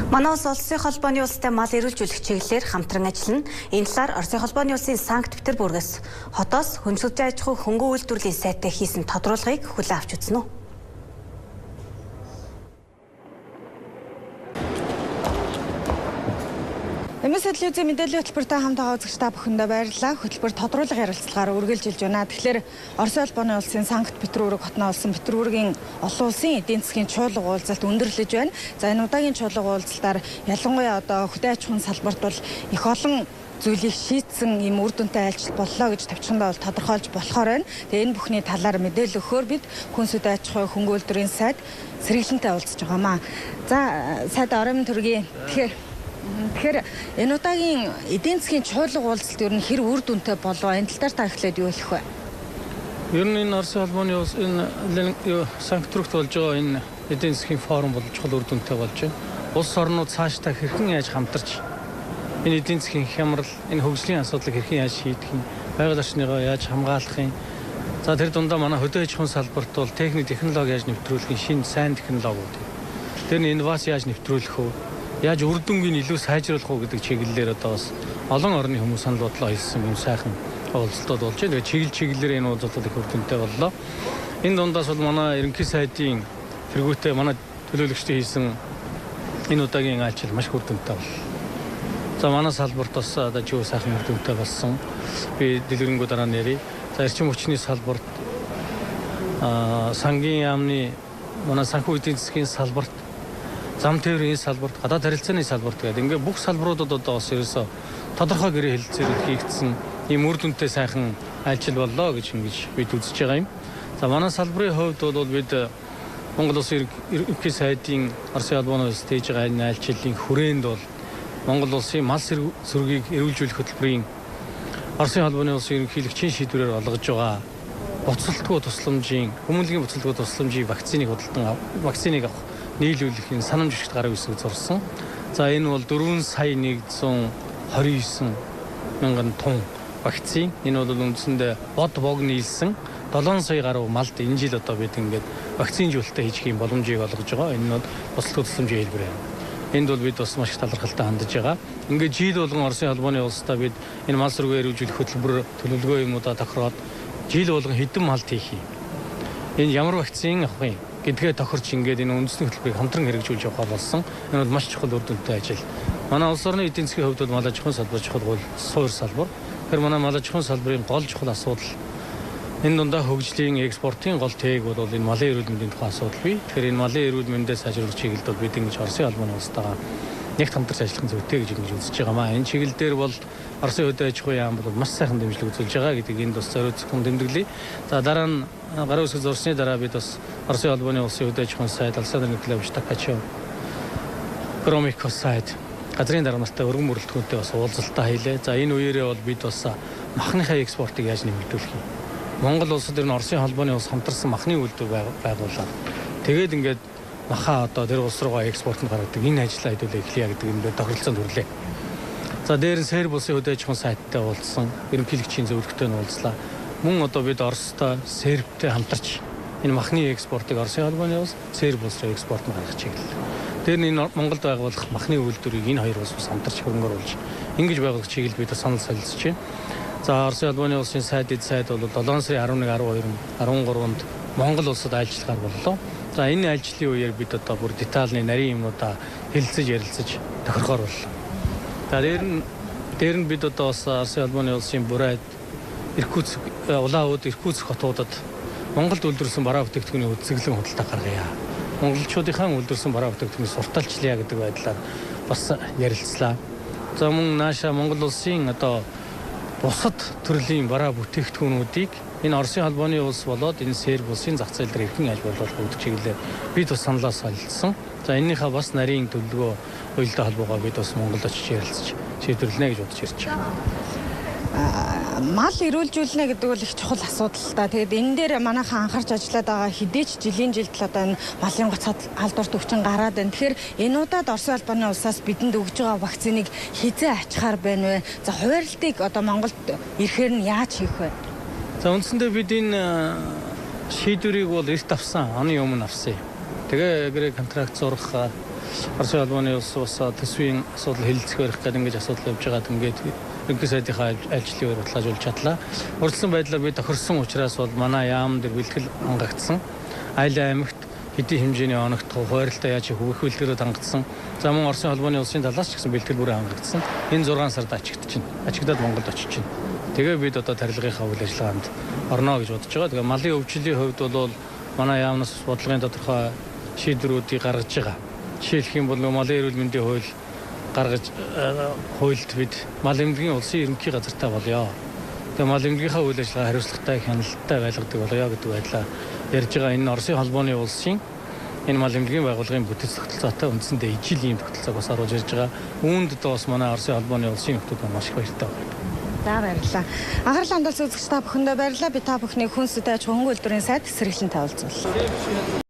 Манай улс Улсын холбооны улстай мал эрүүлжүүлэх чиглэлээр хамтран ажиллана. Энэ талаар Оросын холбооны улсын Санкт-Петербургээс хотоос хөндсөж аж ахуй хөнгөн үйлдвэрлэлийн сайтай хийсэн тодруулгыг хүлээн авч үзнэ үү? Телевизийн мэдээллийн хөтөлбөртэй хамт байгаа үзэгч та бүхэндээ баярлалаа. Хөтөлбөр тодруулга ярилцлагаар үргэлжилж байна. Тэгэхээр Оросын холбооны улсын Санкт-Петербург хотноо улсын Петербургийн олон улсын эдийн засгийн чуулга уулзалт өндөрлөж байна. За энэ удаагийн чуулга уулзалтаар ялангуяа одоо хөдөө аж ахуйн салбарт бол их олон зүйлийг шийдсэн ийм үр дүнтэй айлчлал боллоо гэж тавьчихандаа бол тодорхойлж болохоор байна. Тэгээ энэ бүхний талаар мэдээлэл өгөхөөр бид хүнс хөдөө аж ахуй хөнгөн үйлдвэрийн сайд сэргэлэнтэй уулзж байгаамаа. За сайд орон төргийн Тэгэхээр энэ удаагийн эдийн засгийн чуулга уулзалт ер нь хэр үр дүнтэй болов энэ тал дээр та эхлээд юу хэлэх вэ? Ер нь энэ Оросын холбооны улс энэ Санкт-Петербургт болж байгаа энэ эдийн засгийн форум бол чухал үр дүнтэй болж байна. Улс орнууд цаашдаа хэрхэн яаж хамтарч энэ эдийн засгийн хямрал, энэ хөгжлийн асуудлыг хэрхэн яаж шийдэх юм, байгаль орчныгоо яаж хамгаалах юм. За тэр дундаа манай хөдөө аж ахуйн салбарт бол технологи яаж нэвтрүүлэх, шинэ сайн технологиуд. Тэр нь инновац яаж нэвтрүүлэх вэ? Яаж үр дүнгийн илүү сайжруулах уу гэдэг чиглэлээр одоо бас олон орны хүмүүс санал бодлоо хэлсэн юм сайхан уулзалтууд болж байна. Тэгээ чиглэлээр энэ уулзалтууд их үр дүнтэй боллоо. Энэ дундаас бол манай ерөнхий сайдын тэргүүтээ манай төлөөлөгчдийн хийсэн энэ удаагийн айлчлал маш үр дүнтэй боллоо. За манай салбарт бас одоо жив сайхан үр дүнтэй болсон. Би дэлгэрэнгүй дараа нь ярив. За эрчим хүчний салбарт сангийн яамны манай санхүү эдийн засгийн салбарт зам тээврийн салбарт, гадаад харилцааны салбарт гэдэг ингээд бүх салбаруудад одоо бас ерөөсө тодорхой гэрээ хэлэлцээр хийгдсэн ийм үр дүнтэй сайхан айлчлал боллоо гэж ингэж бид үзэж байгаа юм. За манай салбарын хувьд бол бид Монгол Улсын ерөнхий сайдын Оросын холбооны улс тээж байгаа энэ айлчлалын хүрээнд бол Монгол Улсын мал сүргийг эрүүлжүүлэх хөтөлбөрийн Оросын холбооны улсын ерөнхийлөгчийн шийдвэрээр олгож байгаа буцалтгүй тусламжийн, хүмүүнлэгийн буцалтгүй тусламжийн вакциныг авах нийлүүлэхийн санамж жишгт гараа үүсгэж зурсан. За энэ бол 4 сая 129 мянган тонн вакцин. Энэ бол үндсэндээ бог нийлсэн 7 сая гаруй малд энэ жил одоо бид ингээд вакцинжуулалтаа хийж хийх боломжийг олгож байгаа. Энэ нь буцалтгүй тусламжийн хэлбэр юм. Энд бол бид бас маш их талархалтай хандж байгаа. Ингээд жил болгон Оросын холбооны улстай бид энэ мал сүргээ эрүүлжүүлэх хөтөлбөр төлөвлөгөө юмудаа тохироод жил болгон хэдэн малт хийх юм. Энэ ямар вакцин авах юм гэдгээ тохирч ингээд энэ үндэсний хөтөлбөрийг хамтран хэрэгжүүлж явах болсон. Энэ бол маш чухал үр дүнтэй ажил. Манай улс орны эдийн засгийн хувьд бол мал аж ахуйн салбар чухал суур салбар. Тэгэхээр манай мал аж ахуйн салбарын гол чухал асуудал энэ дундаа хөгжлийн экспортын гол тээг бол энэ малын эрүүл мэндийн тухай асуудал бий. Тэгэхээр энэ малын эрүүл мэндээ сайжруулах чиглэлд бол бид ингэж Оросын холбооны улстайгаа нэгт хамтарч ажиллах зүйтэй гэж үзэж байгаамаа. Энэ чиглэл дээр бол Оросын хөдөө аж ахуйн яам бол маш сайхан дэмжлэг үзүүлж байгаа гэдгийг энд бас зориулсан тэмдэглэе. За дараа нь гараа үүсгэж зурсны дараа бид бас Оросын холбооны улсын хөдөө аж ахуйн сайд Александр Николаевич Такачев Громико сайд газрын дарга нартай өргөн бүрэлдэхүүнтэй бас уулзалтаа хийлээ. За энэ үеэрээ бол бид бас махныхаа экспортыг яаж нэмэгдүүлэх юм. Монгол улсад ер нь Оросын холбооны улс хамтарсан махны үйлдвэр байгуулаад тэгээд ингээд махаа одоо тэр улс руугаа экспортод гаргадаг энэ ажлаа хэдүүлээ эхлэе гэдэг юм дээр тохиролцоонд хүрлээ. За дээр нь Серб улсын хөдөө аж ахуйн сайттай уулзсан, ерөнхийлөгчийн зөвлөгтөнд уулзлаа. Мөн одоо бид Оростой, Сербтэй хамтарч энэ махны экспортыг Оросын холбооны улс Серб улс руу экспорт гаргах чиглэл. Тэр нь энэ Монголд байгуулах махны үйлдвэрийг энэ хоёр улс хамтарч хөрөнгө оруулж ингэж байгуулах чиглэл бид санал солилцож байна. За Оросын холбооны улсын сайд бол 7 сарын 11, 12, 13-нд Монгол улсад айлчлалаар боллоо. За энэ айлчлалын үеэр бид одоо бүр детальны нарийн юмудаа хэлэлцэж ярилцаж тохирохоор боллоо. За дээр нь бид одоо бас Оросын холбооны улсын Бурайд, Иркутск, Улаануд, Иркутск хотуудад Монголд үйлдвэрлэсэн бараа бүтээгдэхүүний үзэсгэлэн худалдаа гаргая. Монголчуудынхаа үйлдвэрлэсэн бараа бүтээгдэхүүнийг сурталчлая гэдэг байдлаар бас ярилцлаа. За мөн нааша Монгол улсын одоо бусад төрлийн бараа бүтээгдэхүүнүүдийг энэ Оросын холбооны улс болоод энэ Серб улсын зах зээл дээр хэрхэн аж бодлуулах гэдэг чиглэлээр бид бас саналаа солилцсон. За энэнийхээ бас нарийн төлөвлөгөө уялдаа холбоогоо бид бас Монголд очиж ярилцж шийдвэрлэнэ гэж бодож ирж байна. Мал эрүүлжүүлнэ гэдэг бол их чухал асуудал та. Тэгээд энэ дээр манайхан анхаарч ажиллаад байгаа хэдийч жилийн жилд л одоо энэ малын гоц халдварт өвчин гараад байна. Тэгэхээр энэ удаад Оросын холбооны улсаас бидэнд өгж байгаа вакциныг хизээ ачхаар байна вэ? За хуваарлтыг одоо Монголд ирэхээр нь яаж хийх вэ? За үндсэндээ бид энэ шийдвэрийг бол эрт авсан, оны өмнө авсан. Тэгээ гэрээ контракт зурах Оросын холбооны улс бас төсвийн асуудал хэлэлцэх барих гэдэг ингэж асуудал явж байгаад ингээд ерөнхий сайдынхаа ажлыг баталгаажуулж чадлаа. Урьдчилан байдлаар би тохирсон учраас бол манай яам дээр бэлтгэл хангагдсан. Айл аймагт хэдийн хэмжээний оногдох хуваарлтаа яаж хөвөх бэлтгэлүүд хангагдсан. За мөн Оросын холбооны улсын талаас ч гэсэн бэлтгэл бүрээ хангагдсан. Энэ 6 сард ачигдчихна. Ачигдаад Монголд очиж чинь. Тэгээ бид одоо тарилгынхаа үйл ажиллагаанд орно гэж бодож байгаа. Тэгээ малын өвчлөлийн хувьд бол манай яамнаас бодлогын тодорхой шийдвэрүүдийг гаргаж байгаа. Жишээлх юм бол малын эрүүл мэндийн хууль гаргаж хуульд бид мал эмнэлгийн улсын ерөнхий газартаа болёо. Тэгээ мал эмнэлгийнхаа үйл ажиллагаа хариуцлагатай хяналттай байлгадаг болёо гэдэг байдлаа ярьж байгаа. Энэ Оросын холбооны улсын энэ мал эмнэлгийн байгууллагын бүтэц тогтолцоотой үндсэндээ ижил ийм тогтолцоог бас оруулж ирж байгаа. Үүнд одоо бас манай Оросын холбооны улсын нөхдүүд маш их баяртай байна. За баярлалаа. Анхаарал хандуулсан үзэгч та бүхэндээ баярлалаа. Би та бүхний хүн сүт аж ахуйн үйлдвэрийн сайд эсрэглэн тавилцууллаа.